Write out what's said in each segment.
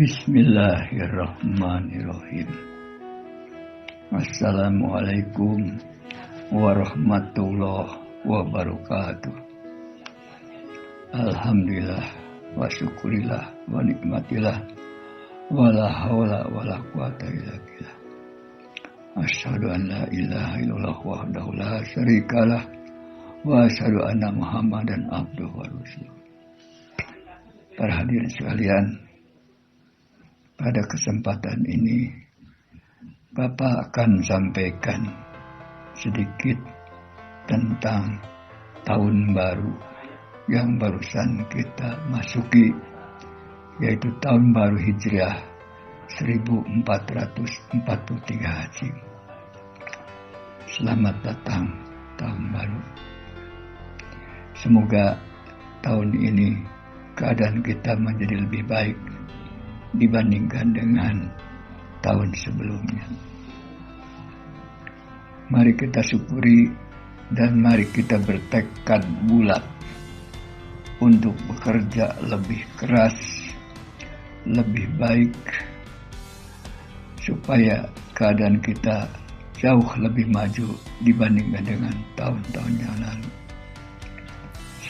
Bismillahirrahmanirrahim. Assalamualaikum warahmatullahi wabarakatuh. Alhamdulillah wa syukurillah wa nikmatillah wa la hawla wa la quwata illa billah. Asyhadu an la ilaha illallah wahdahu la syarikalah wa asyhadu anna Muhammadan abduhu wa rasuluh. Para hadirin sekalian, pada kesempatan ini Bapak akan sampaikan sedikit tentang tahun baru yang barusan kita masuki, yaitu tahun baru Hijriah 1443 Haji. Selamat datang tahun baru. Semoga tahun ini keadaan kita menjadi lebih baik dibandingkan dengan tahun sebelumnya. Mari kita syukuri dan mari kita bertekad bulat untuk bekerja lebih keras, lebih baik, supaya keadaan kita jauh lebih maju dibandingkan dengan tahun-tahun yang lalu.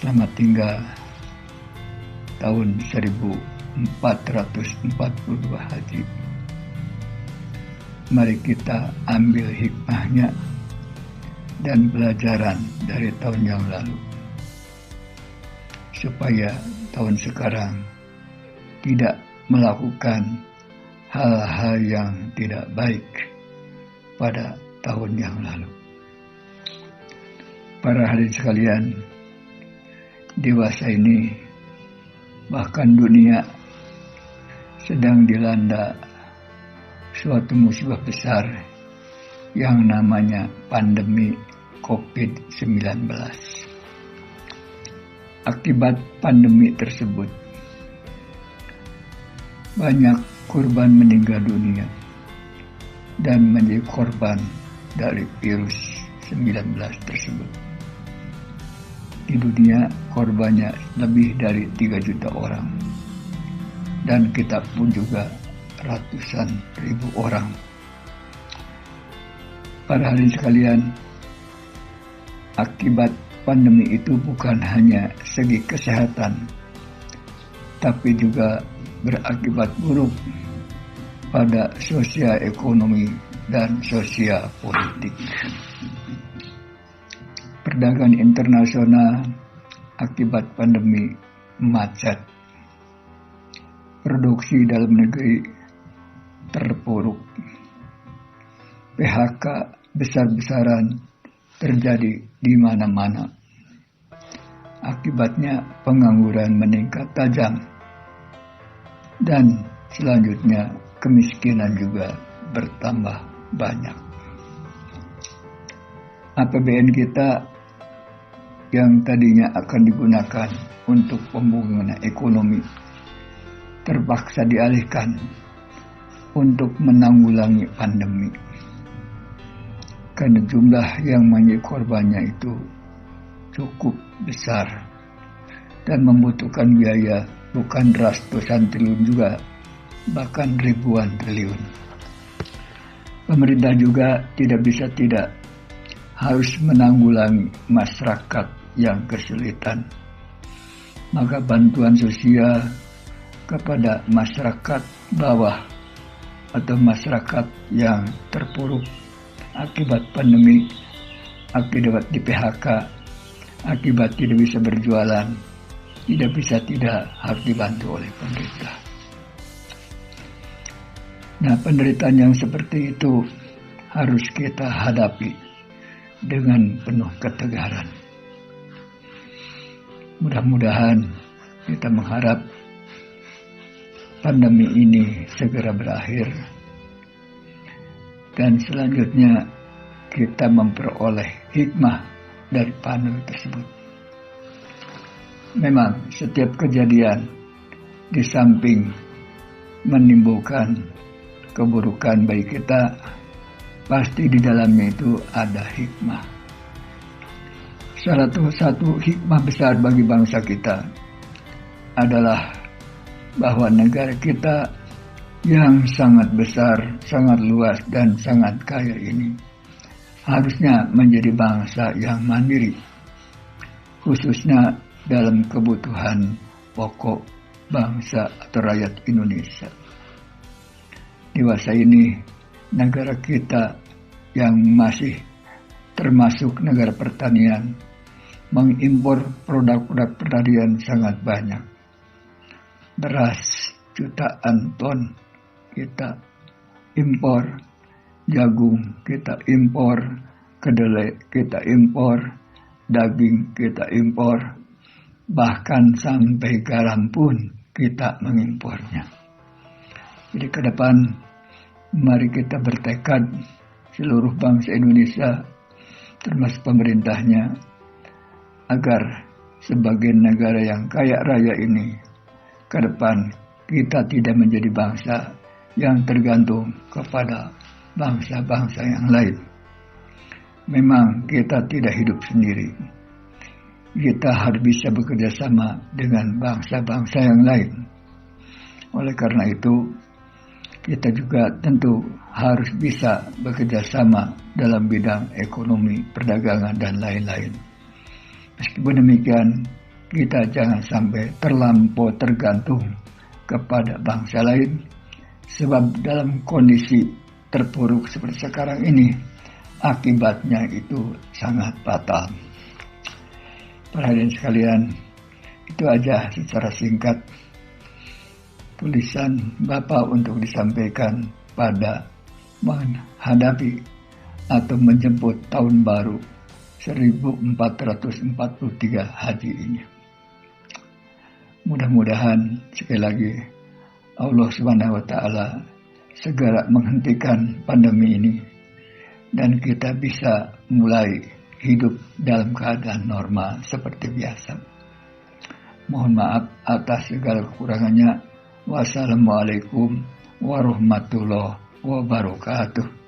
Selamat tinggal tahun 1442 Haji. Mari kita ambil hikmahnya dan pelajaran dari tahun yang lalu, supaya tahun sekarang tidak melakukan hal-hal yang tidak baik pada tahun yang lalu. Para hadirin sekalian, dewasa ini bahkan dunia sedang dilanda suatu musibah besar yang namanya pandemi COVID-19. Akibat pandemi tersebut, banyak korban meninggal dunia dan menjadi korban dari virus 19 tersebut. Di dunia korbannya lebih dari 3 juta orang, dan kita pun juga ratusan ribu orang. Para hadirin sekalian, akibat pandemi itu bukan hanya segi kesehatan, tapi juga berakibat buruk pada sosial ekonomi dan sosial politik. Perdagangan internasional akibat pandemi macet. Produksi dalam negeri terpuruk. PHK besar-besaran terjadi di mana-mana. Akibatnya pengangguran meningkat tajam. Dan selanjutnya kemiskinan juga bertambah banyak. APBN kita yang tadinya akan digunakan untuk pembangunan ekonomi terpaksa dialihkan untuk menanggulangi pandemi, karena jumlah yang menjadi korbannya itu cukup besar dan membutuhkan biaya bukan ratusan triliun juga, bahkan ribuan triliun. Pemerintah juga tidak bisa tidak harus menanggulangi masyarakat yang kesulitan. Maka bantuan sosial kepada masyarakat bawah atau masyarakat yang terpuruk akibat pandemi, akibat di PHK, akibat tidak bisa berjualan, tidak bisa tidak harus dibantu oleh pemerintah. Nah, penderitaan yang seperti itu harus kita hadapi dengan penuh ketegaran. Mudah-mudahan kita mengharap pandemi ini segera berakhir dan selanjutnya kita memperoleh hikmah dari pandemi tersebut. Memang setiap kejadian di samping menimbulkan keburukan bagi kita, pasti di dalamnya itu ada hikmah. Salah satu hikmah besar bagi bangsa kita adalah bahwa negara kita yang sangat besar, sangat luas, dan sangat kaya ini harusnya menjadi bangsa yang mandiri, khususnya dalam kebutuhan pokok bangsa atau rakyat Indonesia. Dewasa ini, negara kita yang masih termasuk negara pertanian, mengimpor produk-produk pertanian sangat banyak. Beras jutaan ton kita impor, jagung kita impor, kedelai kita impor, daging kita impor, bahkan sampai garam pun kita mengimpornya. Jadi ke depan mari kita bertekad seluruh bangsa Indonesia termasuk pemerintahnya agar sebagai negara yang kaya raya ini ke depan kita tidak menjadi bangsa yang tergantung kepada bangsa-bangsa yang lain. Memang kita tidak hidup sendiri. Kita harus bisa bekerja sama dengan bangsa-bangsa yang lain. Oleh karena itu, kita juga tentu harus bisa bekerja sama dalam bidang ekonomi, perdagangan, dan lain-lain. Meskipun demikian, kita jangan sampai terlampau tergantung kepada bangsa lain, sebab dalam kondisi terpuruk seperti sekarang ini, akibatnya itu sangat fatal. Para hadirin sekalian, itu aja secara singkat tulisan Bapak untuk disampaikan pada menghadapi atau menjemput tahun baru 1443 Haji ini. Mudah-mudahan sekali lagi Allah Subhanahu wa taala segera menghentikan pandemi ini dan kita bisa mulai hidup dalam keadaan normal seperti biasa. Mohon maaf atas segala kekurangannya. Wassalamualaikum warahmatullahi wabarakatuh.